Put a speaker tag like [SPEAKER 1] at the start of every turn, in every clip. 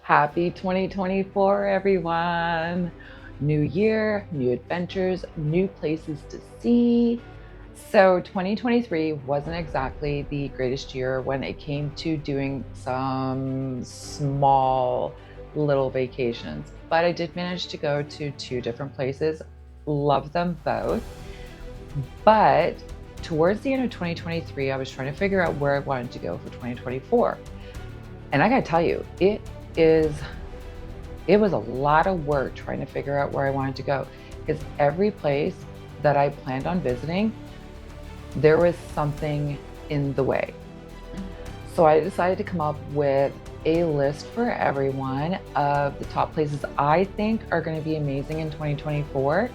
[SPEAKER 1] Happy 2024, everyone. New year, new adventures, new places to see. So 2023 wasn't exactly the greatest year when it came to doing some small little vacations, but I did manage to go to two different places, love them both. But towards the end of 2023, I was trying to figure out where I wanted to go for 2024. And I gotta tell you, is it was a lot of work trying to figure out where I wanted to go, because every place that I planned on visiting, there was something in the way. So I decided to come up with a list for everyone of the top places I think are going to be amazing in 2024,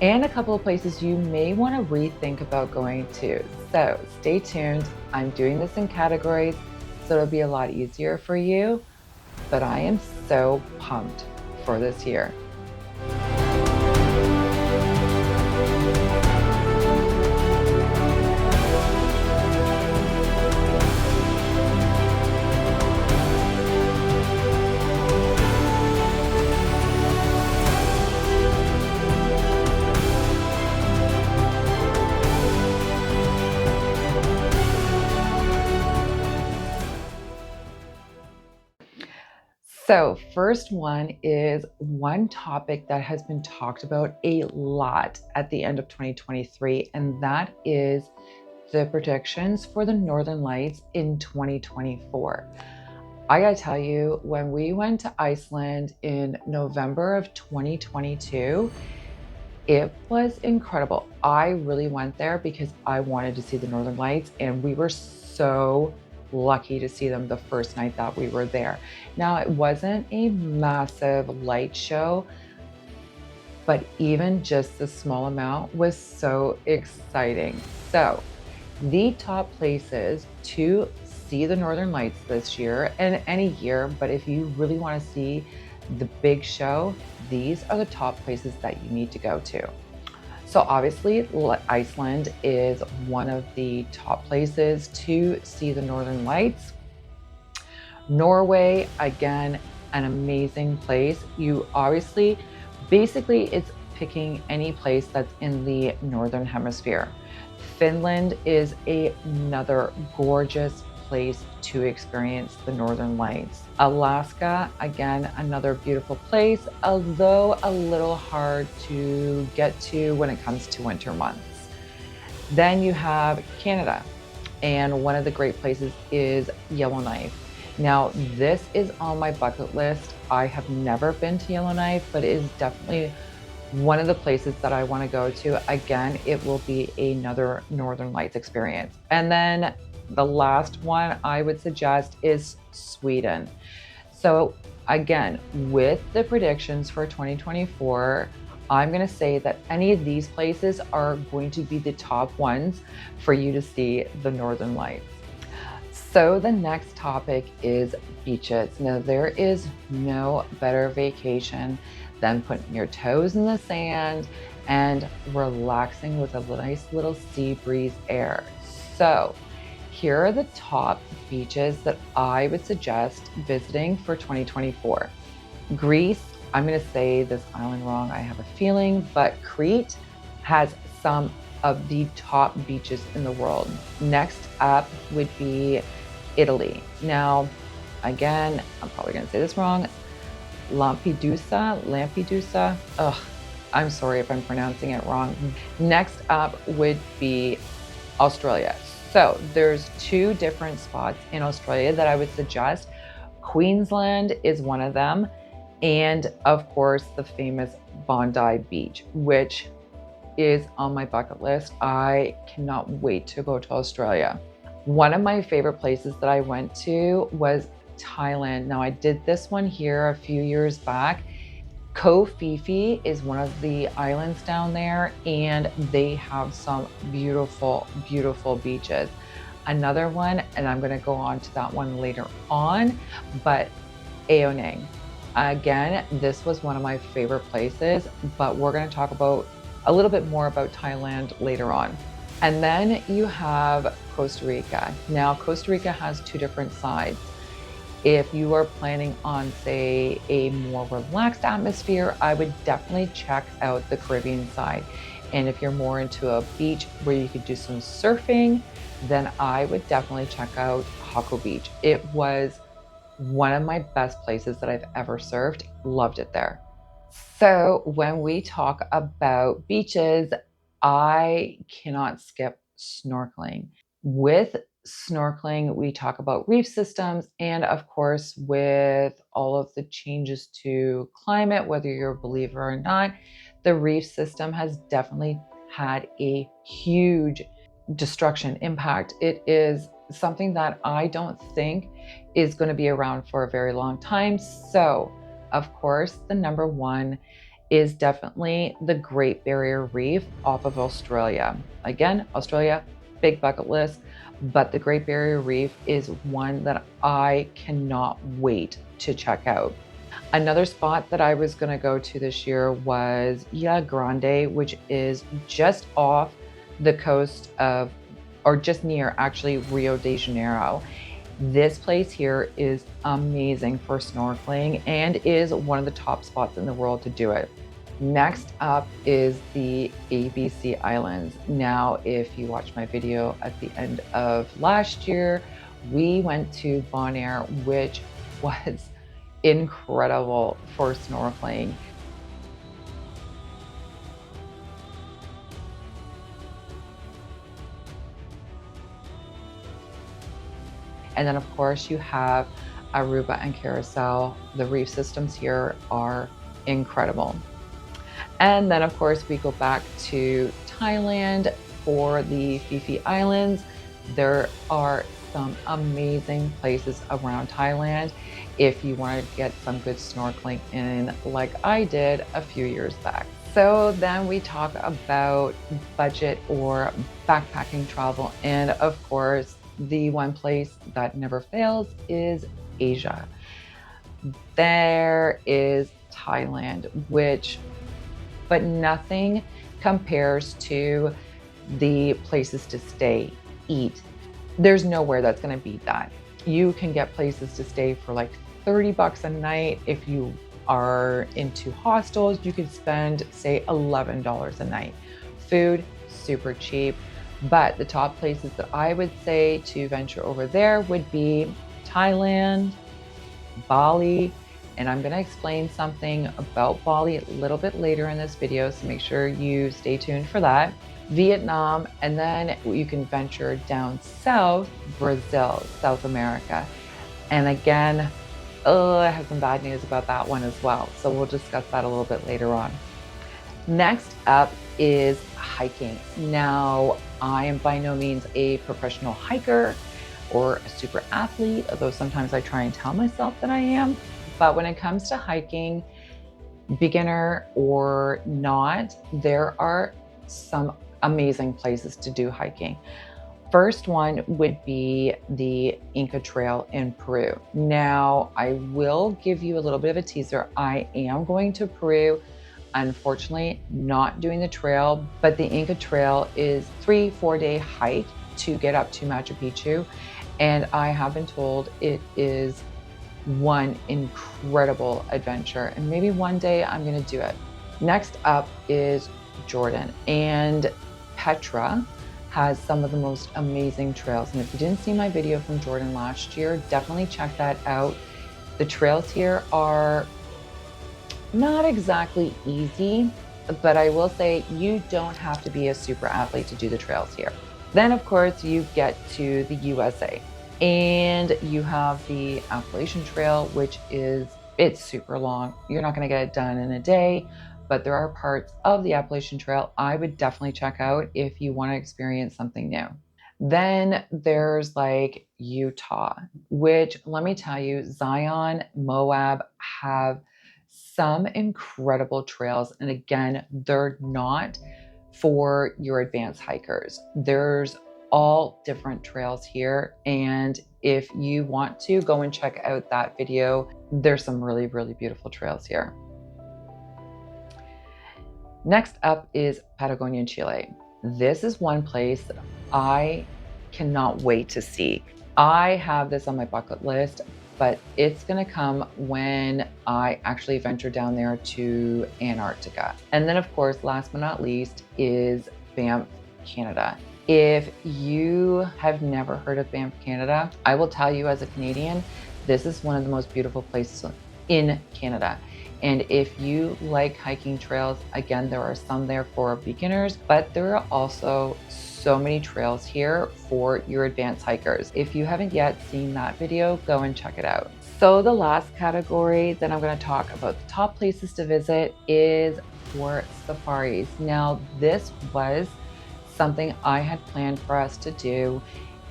[SPEAKER 1] and a couple of places you may want to rethink about going to. So stay tuned. I'm doing this in categories, so it'll be a lot easier for you, but I am so pumped for this year. So, first one is one topic that has been talked about a lot at the end of 2023, and that is the predictions for the Northern Lights in 2024. I gotta tell you, when we went to Iceland in November of 2022, it was incredible. I really went there because I wanted to see the Northern Lights, and we were so lucky to see them the first night that we were there. Now, it wasn't a massive light show, but even just the small amount was so exciting. So, the top places to see the Northern Lights this year, and any year, but if you really want to see the big show, these are the top places that you need to go to. So obviously, Iceland is one of the top places to see the Northern Lights. Norway, again, an amazing place. Basically, it's picking any place that's in the Northern Hemisphere. Finland is another gorgeous place to experience the Northern Lights. Alaska, again, another beautiful place, although a little hard to get to when it comes to winter months. Then you have Canada, and one of the great places is Yellowknife. Now, this is on my bucket list. I have never been to Yellowknife, but it is definitely one of the places that I want to go to. Again, it will be another Northern Lights experience. And then the last one I would suggest is Sweden. So again, with the predictions for 2024, I'm going to say that any of these places are going to be the top ones for you to see the Northern Lights. So the next topic is beaches. Now, there is no better vacation than putting your toes in the sand and relaxing with a nice little sea breeze air. So here are the top beaches that I would suggest visiting for 2024. Greece, I'm going to say this island wrong, I have a feeling, but Crete has some of the top beaches in the world. Next up would be Italy. Now, again, I'm probably going to say this wrong. Lampedusa. Ugh, I'm sorry if I'm pronouncing it wrong. Next up would be Australia. So there's two different spots in Australia that I would suggest. Queensland is one of them. And of course, the famous Bondi Beach, which is on my bucket list. I cannot wait to go to Australia. One of my favorite places that I went to was Thailand. Now, I did this one here a few years back. Koh Phi Phi is one of the islands down there, and they have some beautiful, beautiful beaches. Another one, and I'm going to go on to that one later on, but Ao Nang. Again, this was one of my favorite places, but we're going to talk about a little bit more about Thailand later on. And then you have Costa Rica. Now, Costa Rica has two different sides. If you are planning on, say, a more relaxed atmosphere, I would definitely check out the Caribbean side. And if you're more into a beach where you could do some surfing, then I would definitely check out Hako Beach. It was one of my best places that I've ever surfed. Loved it there. So, when we talk about beaches, I cannot skip snorkeling. With snorkeling, we talk about reef systems, and of course, with all of the changes to climate, whether you're a believer or not, the reef system has definitely had a huge destruction impact. It is something that I don't think is going to be around for a very long time. So, of course, the number one is definitely the Great Barrier Reef off of Australia. Again, Australia, big bucket list, but the Great Barrier Reef is one that I cannot wait to check out. Another spot that I was going to go to this year was Ilha Grande, which is just off the coast of, or just near actually, Rio de Janeiro. This place here is amazing for snorkeling and is one of the top spots in the world to do it. Next up is the ABC Islands. Now, if you watched my video at the end of last year, we went to Bonaire, which was incredible for snorkeling. And then, of course, you have Aruba and Curacao. The reef systems here are incredible. And then, of course, we go back to Thailand for the Phi Islands. There are some amazing places around Thailand if you want to get some good snorkeling in, like I did a few years back. So then we talk about budget or backpacking travel. And of course, the one place that never fails is Asia. There is Thailand, but nothing compares to the places to stay, eat. There's nowhere that's going to beat that. You can get places to stay for like 30 bucks a night. If you are into hostels, you could spend, say, $11 a night. Food, super cheap. But the top places that I would say to venture over there would be Thailand, Bali, and I'm going to explain something about Bali a little bit later in this video, so make sure you stay tuned for that. Vietnam, and then you can venture down south, Brazil, South America. And again, I have some bad news about that one as well, so we'll discuss that a little bit later on. Next up is hiking. Now, I am by no means a professional hiker or a super athlete, although sometimes I try and tell myself that I am. But when it comes to hiking, beginner or not, there are some amazing places to do hiking. First one would be the Inca Trail in Peru. Now, I will give you a little bit of a teaser. I am going to Peru. Unfortunately, not doing the trail, but the Inca Trail is 3-4 day hike to get up to Machu Picchu. And I have been told it is one incredible adventure, and maybe one day I'm going to do it. Next up is Jordan, and Petra has some of the most amazing trails. And if you didn't see my video from Jordan last year, definitely check that out. The trails here are not exactly easy, but I will say you don't have to be a super athlete to do the trails here. Then, of course, you get to the USA. And you have the Appalachian Trail, which it's super long. You're not going to get it done in a day, but there are parts of the Appalachian Trail I would definitely check out if you want to experience something new. Then there's like Utah, which, let me tell you, Zion, Moab have some incredible trails. And again, they're not for your advanced hikers. There's all different trails here. And if you want to go and check out that video, there's some really, really beautiful trails here. Next up is Patagonia, Chile. This is one place that I cannot wait to see. I have this on my bucket list, but it's gonna come when I actually venture down there to Antarctica. And then of course, last but not least is Banff, Canada. If you have never heard of Banff, Canada, I will tell you as a Canadian, this is one of the most beautiful places in Canada. And if you like hiking trails, again, there are some there for beginners, but there are also so many trails here for your advanced hikers. If you haven't yet seen that video, go and check it out. So the last category that I'm going to talk about, the top places to visit, is for safaris. Now, this was something I had planned for us to do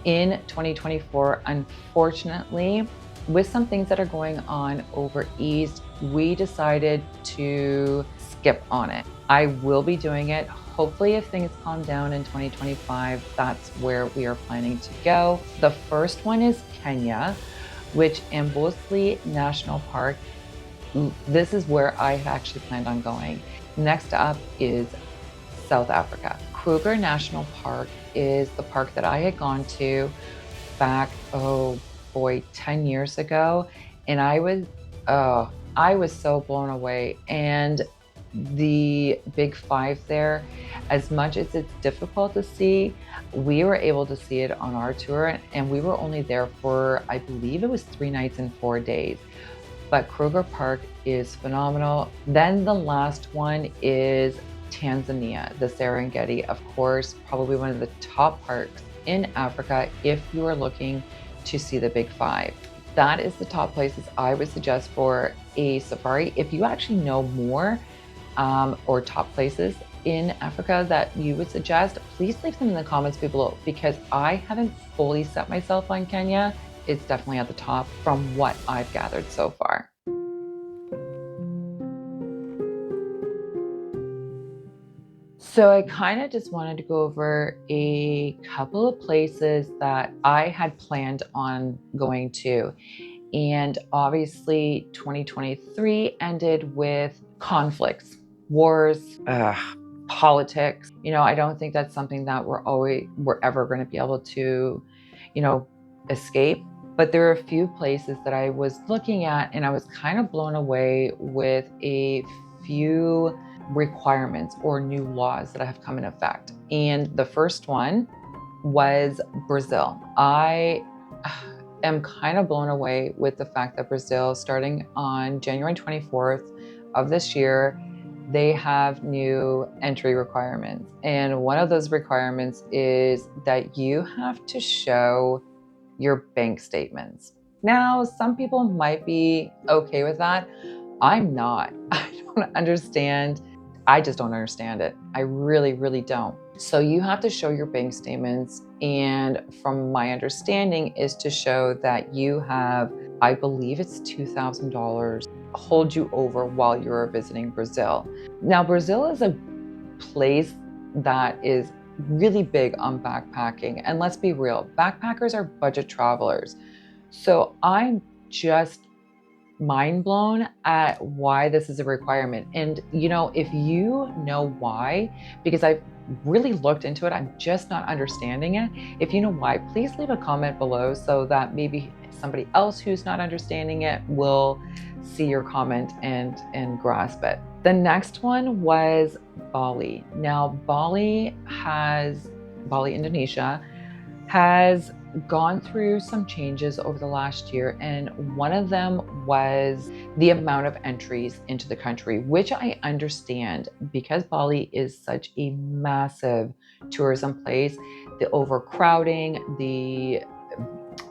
[SPEAKER 1] in 2024. Unfortunately, with some things that are going on over East, we decided to skip on it. I will be doing it. Hopefully, if things calm down in 2025, that's where we are planning to go. The first one is Kenya, which Amboseli National Park. This is where I had actually planned on going. Next up is South Africa. Kruger National Park is the park that I had gone to back, oh boy, 10 years ago. And I was so blown away. And the big five there, as much as it's difficult to see, we were able to see it on our tour, and we were only there for, I believe it was 3 nights and 4 days. But Kruger Park is phenomenal. Then the last one is Tanzania, the Serengeti, of course, probably one of the top parks in Africa if you are looking to see the big five. That is the top places I would suggest for a safari. If you actually know more or top places in Africa that you would suggest, please leave them in the comments below, because I haven't fully set myself on Kenya. It's definitely at the top from what I've gathered so far. So I kind of just wanted to go over a couple of places that I had planned on going to. And obviously 2023 ended with conflicts, wars, politics. I don't think that's something that we're ever going to be able to, escape. But there are a few places that I was looking at, and I was kind of blown away with a few requirements or new laws that have come in effect. And the first one was Brazil. I am kind of blown away with the fact that Brazil, starting on January 24th of this year, they have new entry requirements. And one of those requirements is that you have to show your bank statements. Now, some people might be okay with that. I'm not. I don't understand. I just don't understand it. I really, really don't. So you have to show your bank statements. And from my understanding is to show that you have, I believe it's $2,000 hold you over while you're visiting Brazil. Now, Brazil is a place that is really big on backpacking. And let's be real, backpackers are budget travelers. So I'm just mind blown at why this is a requirement. And if you know why, because I've really looked into it, I'm just not understanding it. If you know why, please leave a comment below so that maybe somebody else who's not understanding it will see your comment and grasp it. The next one was Bali. Now, Bali, Indonesia, has gone through some changes over the last year, and one of them was the amount of entries into the country, which I understand because Bali is such a massive tourism place. The overcrowding,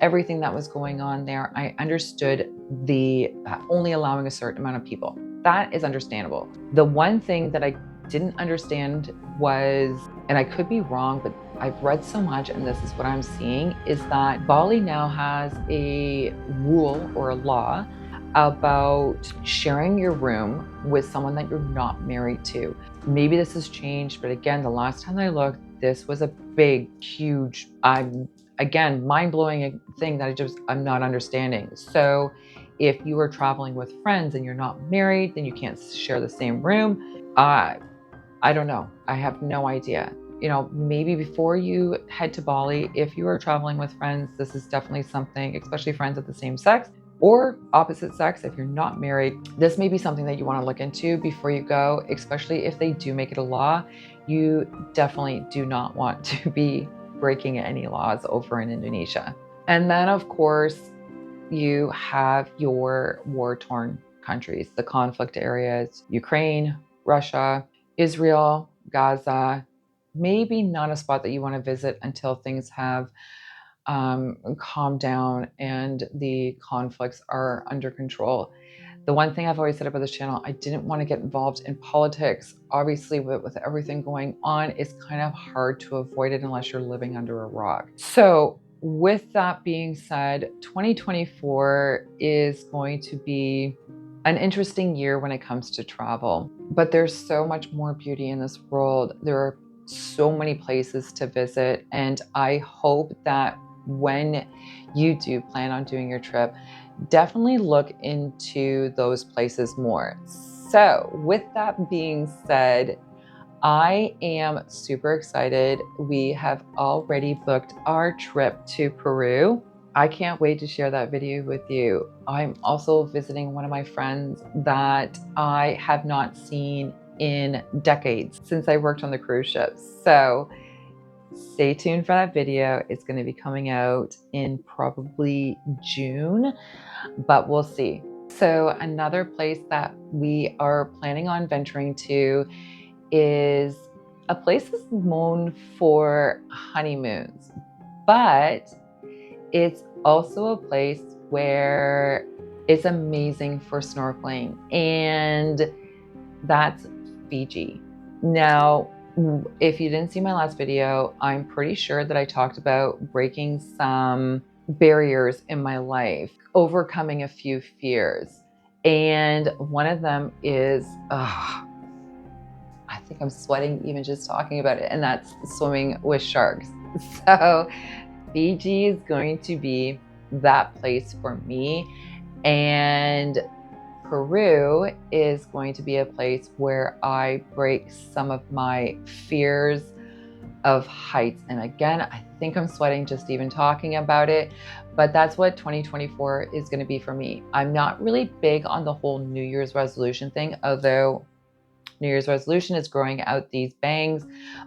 [SPEAKER 1] everything that was going on there, I understood the only allowing a certain amount of people. That is understandable. The one thing that I didn't understand was, and I could be wrong, but I've read so much and this is what I'm seeing, is that Bali now has a rule or a law about sharing your room with someone that you're not married to. Maybe this has changed, but again, the last time I looked, this was a big, huge, again, mind-blowing thing that I'm not understanding. So if you are traveling with friends and you're not married, then you can't share the same room. I don't know. I have no idea. Maybe before you head to Bali, if you are traveling with friends, this is definitely something, especially friends of the same sex, or opposite sex, if you're not married, this may be something that you want to look into before you go, especially if they do make it a law. You definitely do not want to be breaking any laws over in Indonesia. And then, of course, you have your war-torn countries, the conflict areas, Ukraine, Russia, Israel, Gaza. Maybe not a spot that you want to visit until things have calmed down and the conflicts are under control. The one thing I've always said about this channel, I didn't want to get involved in politics. Obviously, with everything going on, it's kind of hard to avoid it unless you're living under a rock. So with that being said, 2024 is going to be an interesting year when it comes to travel, but there's so much more beauty in this world. There are so many places to visit, and I hope that when you do plan on doing your trip, definitely look into those places more. So with that being said, I am super excited. We have already booked our trip to Peru. I can't wait to share that video with you. I'm also visiting one of my friends that I have not seen in decades since I worked on the cruise ship. So stay tuned for that video. It's going to be coming out in probably June, but we'll see. So another place that we are planning on venturing to is a place that's known for honeymoons, but it's also a place where it's amazing for snorkeling, and that's Fiji. Now, if you didn't see my last video, I'm pretty sure that I talked about breaking some barriers in my life, overcoming a few fears. And one of them is, I think I'm sweating even just talking about it, and that's swimming with sharks. So Fiji is going to be that place for me. And Peru is going to be a place where I break some of my fears of heights. And again, I think I'm sweating just even talking about it, but that's what 2024 is going to be for me. I'm not really big on the whole New Year's resolution thing, although New Year's resolution is growing out these bangs,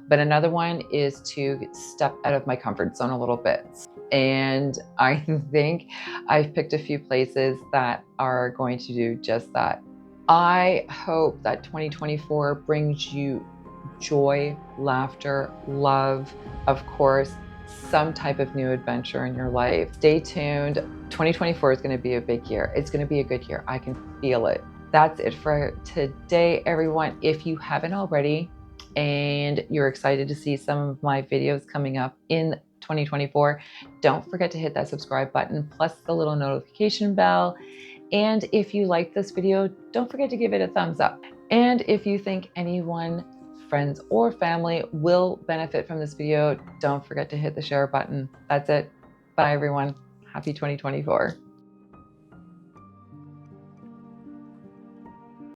[SPEAKER 1] but another one is to step out of my comfort zone a little bit. And I think I've picked a few places that are going to do just that. I hope that 2024 brings you joy, laughter, love, of course, some type of new adventure in your life. Stay tuned. 2024 is going to be a big year. It's going to be a good year. I can feel it. That's it for today, everyone. If you haven't already and you're excited to see some of my videos coming up in 2024, don't forget to hit that subscribe button plus the little notification bell. And if you like this video, don't forget to give it a thumbs up. And if you think anyone, friends or family, will benefit from this video, don't forget to hit the share button. That's it. Bye, everyone. Happy 2024.